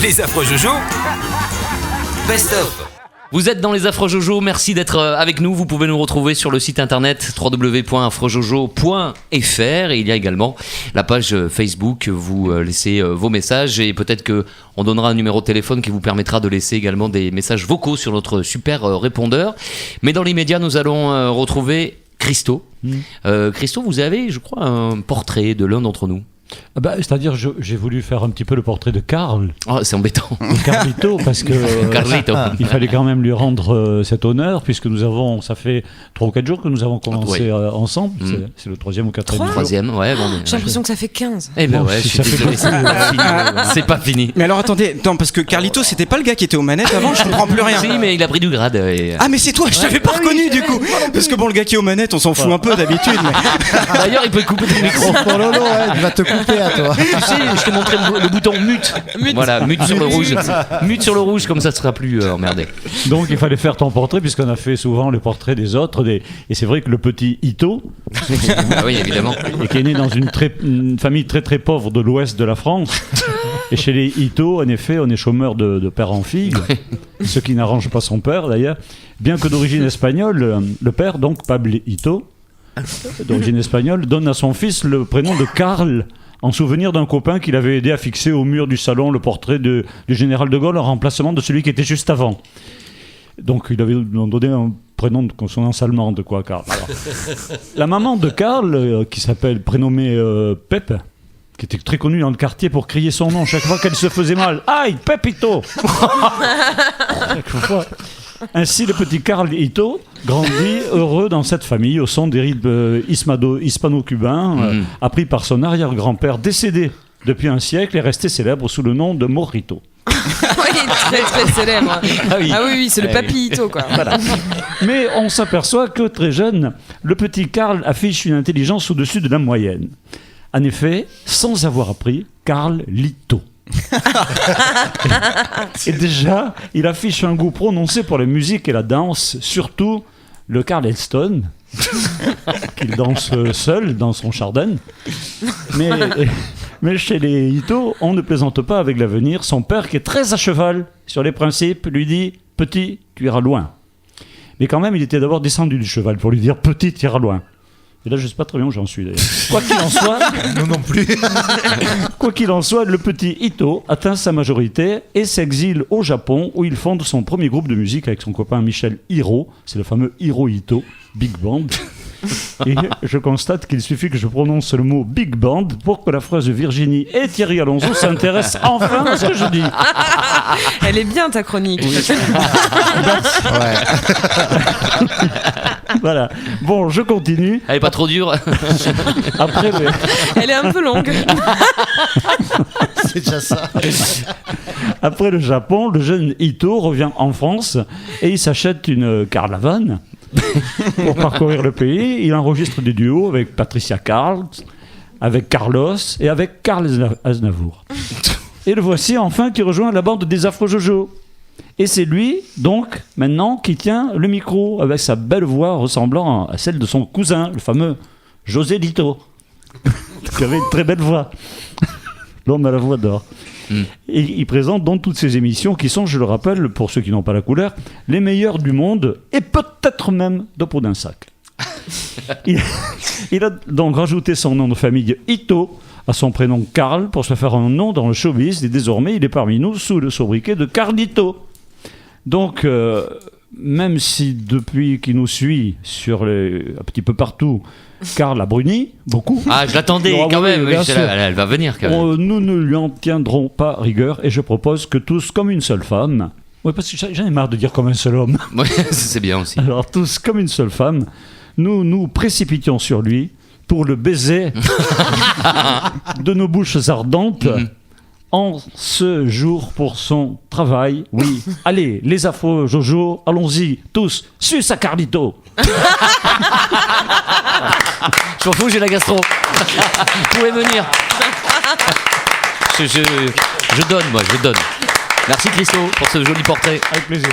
Les affreux Jojo, best of. Vous êtes dans les Affreux Jojo, merci d'être avec nous. Vous pouvez nous retrouver sur le site internet www.affreuxjojo.fr et il y a également la page Facebook. Vous laissez vos messages et peut-être qu'on donnera un numéro de téléphone qui vous permettra de laisser également des messages vocaux sur notre super répondeur. Mais dans l'immédiat, nous allons retrouver Christo. Christo, vous avez, je crois, un portrait de l'un d'entre nous. C'est-à-dire, j'ai voulu faire un petit peu le portrait de Karl. Oh, c'est embêtant. De Carlito, parce que Carlito. Il fallait quand même lui rendre cet honneur, puisque ça fait 3 ou 4 jours que nous avons commencé ensemble. C'est le 3e ou 4e jour. 3e, ouais. Bon, j'ai l'impression que ça fait 15. Eh ben ouais, je suis désolé, c'est pas fini. Mais alors attendez, parce que Carlito, c'était pas le gars qui était aux manettes avant, je comprends plus rien. Si, mais il a pris du grade. Ah, mais c'est toi, je t'avais pas reconnu du coup. Parce que bon, le gars qui est aux manettes, on s'en fout un peu d'habitude. Mais... D'ailleurs, il peut couper ton micro. Oh Lolo, il va te couper à toi. Tu sais, je t'ai montré le bouton mute. Voilà, mute sur le rouge. Mute sur le rouge, comme ça, tu seras plus emmerdé. Donc, il fallait faire ton portrait, puisqu'on a fait souvent les portraits des autres. Et c'est vrai que le petit Ito, ah oui, évidemment, et qui est né dans une famille très très pauvre de l'ouest de la France. Et chez les Ito, en effet, on est chômeur de père en fille, ce qui n'arrange pas son père d'ailleurs. Bien que d'origine espagnole, le père, donc Pablo Ito, d'origine espagnole, donne à son fils le prénom de Karl, en souvenir d'un copain qu'il avait aidé à fixer au mur du salon le portrait du général de Gaulle en remplacement de celui qui était juste avant. Donc il avait donné un prénom de consonance allemande, quoi, Karl. Alors, la maman de Karl, qui s'appelle prénommée Pep, qui était très connue dans le quartier pour crier son nom chaque fois qu'elle se faisait mal. Aïe, Pepito. Chaque fois. Ainsi, le petit Karl Ito grandit heureux dans cette famille au son des rythmes hispano-cubains, appris par son arrière-grand-père décédé depuis un siècle et resté célèbre sous le nom de Morito. Oui, très très célèbre. Ah oui, c'est le papy Ito, quoi. Voilà. Mais on s'aperçoit que très jeune, le petit Karl affiche une intelligence au-dessus de la moyenne. En effet, sans avoir appris, Karl Lito. Et déjà, il affiche un goût prononcé pour la musique et la danse, surtout le Charleston, qu'il danse seul dans son jardin. Mais chez les Ito, on ne plaisante pas avec l'avenir. Son père, qui est très à cheval sur les principes, lui dit « Petit, tu iras loin ». Mais quand même, il était d'abord descendu du cheval pour lui dire « Petit, tu iras loin ». Et là, je ne sais pas très bien où j'en suis d'ailleurs. Quoi qu'il en soit, nous non plus. Quoi qu'il en soit, le petit Ito atteint sa majorité et s'exile au Japon où il fonde son premier groupe de musique avec son copain Michel Hiro. C'est le fameux Hiro Ito, Big Band. Et je constate qu'il suffit que je prononce le mot Big Band pour que la phrase Virginie et Thierry Alonso s'intéressent enfin à ce que je dis. Elle est bien ta chronique. Oui. Ouais. Voilà. Bon, je continue. Elle est pas trop dure. Après, elle est un peu longue. C'est déjà ça. Après le Japon, le jeune Ito revient en France et il s'achète une caravane pour parcourir le pays. Il enregistre des duos avec Patricia Carl, avec Carlos et avec Karl Aznavour. Et le voici enfin qui rejoint la bande des Affreux Jojo. Et c'est lui, donc, maintenant, qui tient le micro avec sa belle voix ressemblant à celle de son cousin, le fameux José Lito, qui avait une très belle voix. L'homme à la voix d'or. Et il présente donc toutes ces émissions qui sont, je le rappelle, pour ceux qui n'ont pas la couleur, les meilleures du monde et peut-être même de peau d'un sac. Il a donc rajouté son nom de famille Ito à son prénom Karl pour se faire un nom dans le showbiz et désormais il est parmi nous sous le sobriquet de Carlito. Donc, même si depuis qu'il nous suit un petit peu partout, Karl a bruni beaucoup. Ah, je l'attendais quand même. Oui, elle va venir quand même. Nous ne lui en tiendrons pas rigueur et je propose que tous, comme une seule femme, oui, parce que j'en ai marre de dire comme un seul homme. Ouais, c'est bien aussi. Alors, tous, comme une seule femme, nous nous précipitions sur lui pour le baiser de nos bouches ardentes. En ce jour pour son travail, oui. Allez, les Affreux Jojo, allons-y, tous, suce à Carlito. Je m'en fous, j'ai la gastro. Vous pouvez venir. Je donne. Merci Christo pour ce joli portrait. Avec plaisir.